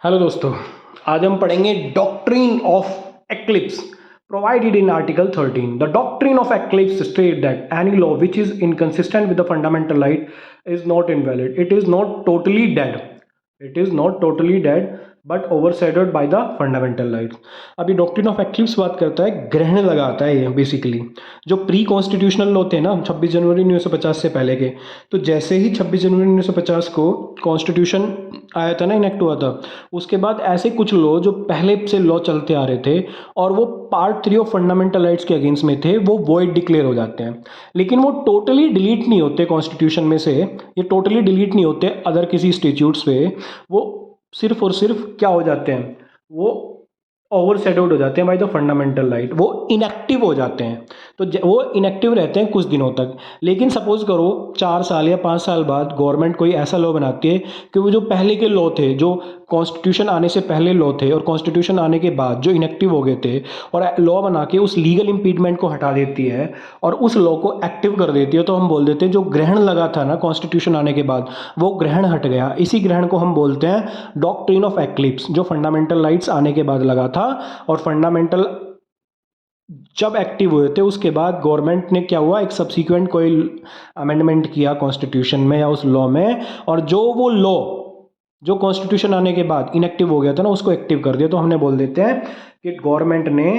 Hello दोस्तों, आज हम पढ़ेंगे doctrine of eclipse provided in article 13। The doctrine of eclipse state that any law which is inconsistent with the fundamental light is not invalid. It is not totally dead, it is not totally dead but overshadowed by the fundamental light. अभी doctrine of eclipse बात करता है, ग्रहण लगाता है ये basically. जो pre constitutional law थे ना 26 जनवरी 1950 से पहले के, तो जैसे ही 26 जनवरी 1950 को कॉन्स्टिट्यूशन आया था ना, इनेक्ट हुआ था, उसके बाद ऐसे कुछ लॉ जो पहले से लॉ चलते आ रहे थे और वो पार्ट 3 ऑफ फंडामेंटल राइट्स के अगेंस्ट में थे, वो वॉइड डिक्लेयर हो जाते हैं। लेकिन वो टोटली डिलीट नहीं होते कॉन्स्टिट्यूशन में से, ये टोटली डिलीट नहीं होते अदर किसी स्टेट्यूट्स पे। वो सिर्फ और सिर्फ क्या हो जाते हैं, वो ओवरशैडोड हो जाते हैं बाय द फंडामेंटल राइट, वो इनएक्टिव हो जाते हैं। तो वो इनएक्टिव रहते हैं कुछ दिनों तक। लेकिन सपोज करो 4 साल या 5 साल बाद गवर्नमेंट कोई ऐसा लॉ बनाती है कि वो जो पहले के लॉ थे, जो कॉन्स्टिट्यूशन आने से पहले लॉ थे और कॉन्स्टिट्यूशन आने के बाद जो इनएक्टिव हो गए थे, और लॉ बना के उस लीगल इम्पीडमेंट को हटा देती है और उस लॉ को एक्टिव कर देती है, तो हम बोल देते हैं जो ग्रहण लगा था ना कॉन्स्टिट्यूशन आने के बाद, वो ग्रहण हट गया। इसी ग्रहण को हम बोलते हैं डॉक्ट्रिन ऑफ एक्लिप्स, जो फंडामेंटल राइट्स आने के बाद लगा था। और फंडामेंटल जब एक्टिव हुए थे उसके बाद गवर्नमेंट ने क्या हुआ, एक सब्सिक्वेंट कोई अमेंडमेंट किया कॉन्स्टिट्यूशन में या उस लॉ में, और जो वो लॉ जो कॉन्स्टिट्यूशन आने के बाद इनएक्टिव हो गया था ना, उसको एक्टिव कर दिया। तो हमने बोल देते हैं कि गवर्नमेंट ने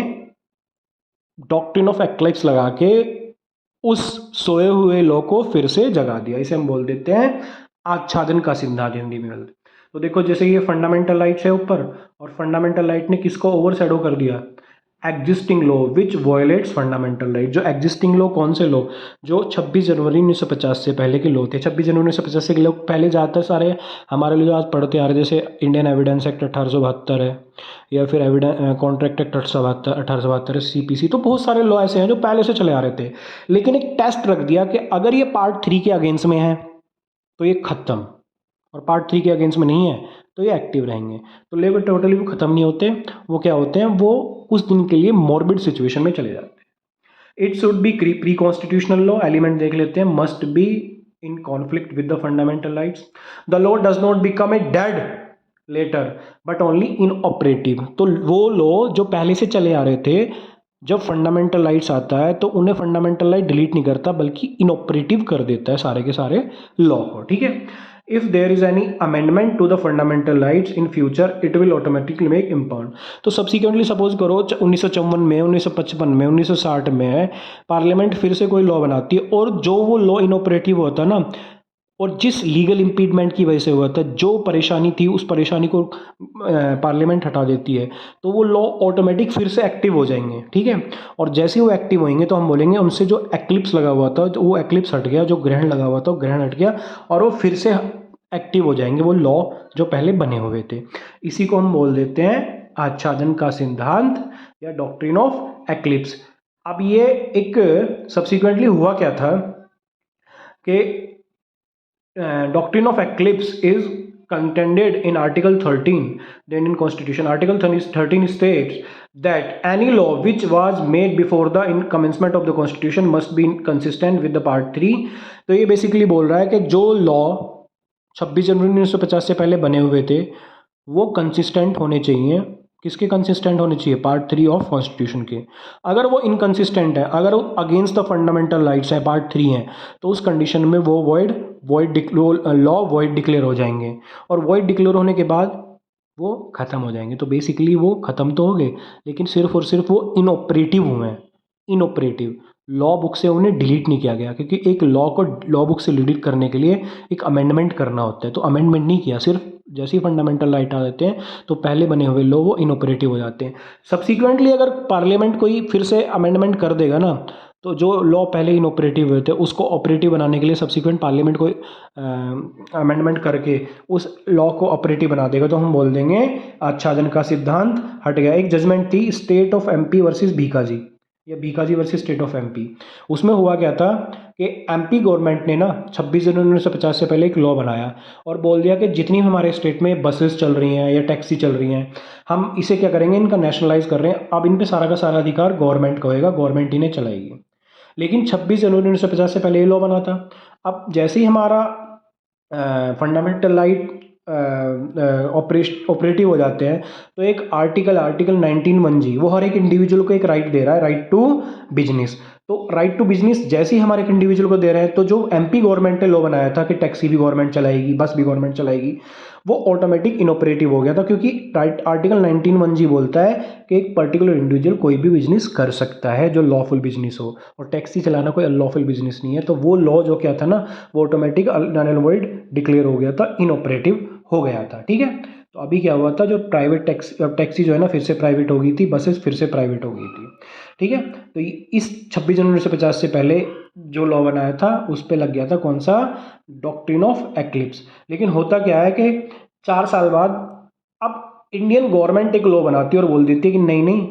डॉक्ट्रिन ऑफ एक्लिप्स लगा के उस सोए हुए लॉ को फिर से जगा दिया। इसे हम बोल देते हैं आच्छादन का सिद्धांत हिंदी में बोलते हैं। तो देखो, जैसे ये फंडामेंटल राइट्स है ऊपर, और फंडामेंटल राइट ने किसको ओवरशैडो कर दिया, existing law which violets fundamental right. जो एग्जिस्टिंग लॉ कौन से लॉ, जो 26 जनवरी 1950 से पहले के लॉ थे। 26 जनवरी 1950 से लोग पहले ज़्यादातर सारे हमारे लिए आज पढ़ते आ रहे, जैसे इंडियन एविडेंस एक्ट 1872 है, या फिर एविडेंस कॉन्ट्रैक्ट एक्ट 1872 है, सीपीसी। तो बहुत सारे लॉ ऐसे हैं जो पहले से चले आ रहे थे, लेकिन एक टेस्ट रख दिया कि अगर ये पार्ट 3 के अगेंस्ट में है तो ये खत्म, और पार्ट 3 के अगेंस्ट में नहीं है तो ये एक्टिव रहेंगे। तो लेकिन टोटली वो खत्म नहीं होते, वो क्या होते हैं, वो कुछ दिन के लिए मॉर्बिड सिचुएशन में चले जाते हैं। It should be pre constitutional law, element देख लेते हैं, must be in conflict with the fundamental rights. The law does not become a dead letter but only inoperative. तो वो लॉ जो पहले से चले आ रहे थे, जब फंडामेंटल राइट्स आता है तो उन्हें फंडामेंटल राइट डिलीट नहीं करता बल्कि इनऑपरेटिव कर देता है सारे के सारे लॉ को। ठीक है, if there is any amendment to the fundamental rights in future it will automatically make impound. तो सब्सिक्वेंटली सपोज करो 1954 में, 1955 में, 1960 में पार्लियामेंट फिर से कोई लॉ बनाती है, और जो वो लॉ इनऑपरेटिव होता है ना, और जिस लीगल इम्पीडमेंट की वजह से हुआ था, जो परेशानी थी उस परेशानी को पार्लियामेंट हटा देती है, तो वो लॉ ऑटोमेटिक फिर से एक्टिव हो जाएंगे। ठीक है, और जैसे ही वो एक्टिव होंगे तो हम बोलेंगे उनसे जो एक्लिप्स लगा हुआ था, तो वो एक्लिप्स हट गया, जो ग्रहण लगा हुआ था वो ग्रहण हट गया, और वो फिर से एक्टिव हो जाएंगे वो लॉ जो पहले बने हुए थे। इसी को हम बोल देते हैं आच्छादन का सिद्धांत या डॉक्ट्रिन ऑफ एक्लिप्स। अब ये एक सब्सिक्वेंटली हुआ क्या था कि doctrine of eclipse is contended in article 13 the Indian constitution. Article 13 states that any law which was made before the commencement of the constitution must be consistent with the part 3. तो ये basically बोल रहा है कि जो law 26 जनवरी 1950 से पहले बने हुए थे वो कंसिस्टेंट होने चाहिए। किसके कंसिस्टेंट होने चाहिए, पार्ट 3 ऑफ कॉन्स्टिट्यूशन के। अगर वो इनकंसिस्टेंट है, अगर वो अगेंस्ट द फंडामेंटल राइट्स है, पार्ट 3 है, तो उस कंडीशन में वो लॉ वॉइड डिक्लेयर हो जाएंगे, और वॉइड डिक्लेयर होने के बाद वो ख़त्म हो जाएंगे। तो बेसिकली वो ख़त्म तो हो गए, लेकिन सिर्फ और सिर्फ वो इनऑपरेटिव हुए हैं। इनऑपरेटिव लॉ बुक से उन्हें डिलीट नहीं किया गया, क्योंकि एक लॉ को लॉ बुक से डिलीट करने के लिए एक अमेंडमेंट करना होता है, तो अमेंडमेंट नहीं किया, सिर्फ जैसे ही फंडामेंटल राइट आ जाते हैं तो पहले बने हुए लॉ वो इनऑपरेटिव हो जाते हैं। सब्सिक्वेंटली अगर पार्लियामेंट कोई फिर से अमेंडमेंट कर देगा ना, तो जो लॉ पहले इनऑपरेटिव हुए थे उसको ऑपरेटिव बनाने के लिए सब्सिक्वेंट पार्लियामेंट कोई अमेंडमेंट करके उस लॉ को ऑपरेटिव बना देगा, तो हम बोल देंगे आच्छादन का सिद्धांत हट गया। एक जजमेंट थी state of MP versus Bhikaji, या Bhikaji versus state of MP. उसमें हुआ क्या था कि एमपी गवर्नमेंट ने ना 26 जनवरी 1950 से पहले एक लॉ बनाया और बोल दिया कि जितनी हमारे स्टेट में बसेस चल रही हैं या टैक्सी चल रही हैं, हम इसे क्या करेंगे, इनका नेशनलाइज कर रहे हैं। अब इन पे सारा का सारा अधिकार गवर्नमेंट का होएगा, गवर्नमेंट ही ने चलाएगी। लेकिन 26 जनवरी 1950 से पहले ये लॉ बना था। अब जैसे ही हमारा फंडामेंटल राइट ऑपरेटिव हो जाते हैं, तो एक आर्टिकल 19(1)(g) वो हर एक इंडिविजुअल को एक राइट दे रहा है, राइट टू बिजनेस। तो राइट टू बिजनेस जैसे ही हमारे एक इंडिविजुअल को दे रहे हैं, तो जो एमपी गवर्नमेंट ने लॉ बनाया था कि टैक्सी भी गवर्नमेंट चलाएगी, बस भी गवर्नमेंट चलाएगी, वो ऑटोमेटिक इनऑपरेटिव हो गया था, क्योंकि राइट आर्टिकल 19(1)(g) बोलता है कि एक पर्टिकुलर इंडिविजुअल कोई भी बिजनेस कर सकता है जो लॉफुल बिजनेस हो, और टैक्सी चलाना कोई अनलॉफुल बिजनेस नहीं है। तो वो लॉ जो क्या था ना, वो automatic null and void declare हो गया था, इनऑपरेटिव हो गया था। ठीक है, तो अभी क्या हुआ था, जो प्राइवेट टैक्सी जो है ना फिर से प्राइवेट हो गई थी, बसेस फिर से प्राइवेट हो गई थी। ठीक है, तो इस 26 जनवरी 1950 से पहले जो लॉ बनाया था उस पर लग गया था कौन सा, डॉक्ट्रिन ऑफ एक्लिप्स। लेकिन होता क्या है कि 4 साल बाद अब इंडियन गवर्नमेंट एक लॉ बनाती है और बोल देती है कि नहीं नहीं,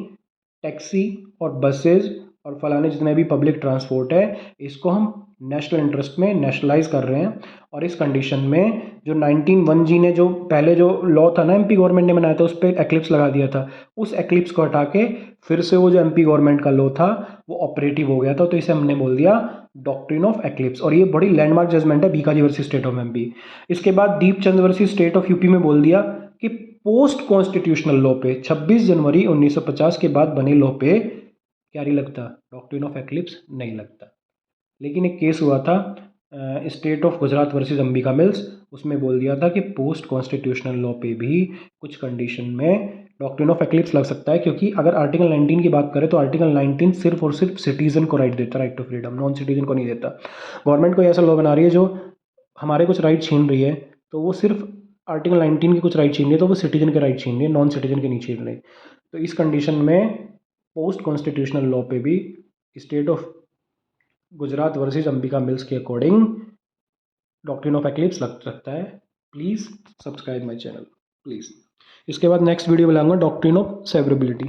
टैक्सी और बसेज और फलाने जितने भी पब्लिक ट्रांसपोर्ट है, इसको हम नेशनल इंटरेस्ट में नेशनलाइज कर रहे हैं। और इस कंडीशन में जो 19(1)(g) ने जो पहले जो लॉ था ना एमपी गवर्नमेंट ने बनाया था, उस पर एक्लिप्स लगा दिया था। उस एक्लिप्स को हटा के फिर से वो जो एमपी गवर्नमेंट का लॉ था वो ऑपरेटिव हो गया था, तो इसे हमने बोल दिया डॉक्ट्रिन ऑफ एक्लिप्स। और ये बड़ी लैंडमार्क जजमेंट है, Bikaji versus state of MP. इसके बाद Deepchand versus state of UP में बोल दिया कि पोस्ट कॉन्स्टिट्यूशनल लॉ पे 26 जनवरी 1950 के बाद बने लॉ पे क्या नहीं लगता, डॉक्ट्रिन ऑफ एक्लिप्स नहीं लगता। लेकिन एक केस हुआ था state of Gujarat versus Ambika mills, उसमें बोल दिया था कि पोस्ट कॉन्स्टिट्यूशनल लॉ पे भी कुछ कंडीशन में डॉक्ट्रिन ऑफ एक्लिप्स लग सकता है, क्योंकि अगर आर्टिकल 19 की बात करें तो आर्टिकल 19 सिर्फ और सिर्फ सिटीजन को राइट देता है, right to freedom, non citizen को नहीं देता। गवर्नमेंट कोई ऐसा लॉ बना रही है जो हमारे कुछ राइट छीन रही है, तो वो सिर्फ आर्टिकल 19 के कुछ राइट छीन रही है, तो वो सिटीजन के राइट छीन रही है, नॉन सिटीजन के नहीं छीन रही। तो इस कंडीशन में पोस्ट कॉन्स्टिट्यूशनल लॉ पे भी state of Gujarat versus Ambika mills के अकॉर्डिंग डॉक्ट्रिन ऑफ एक्लिप्स लग सकता है। Please subscribe my channel please. इसके बाद नेक्स्ट वीडियो बनाऊंगा डॉक्ट्रिन ऑफ सेवरेबिलिटी।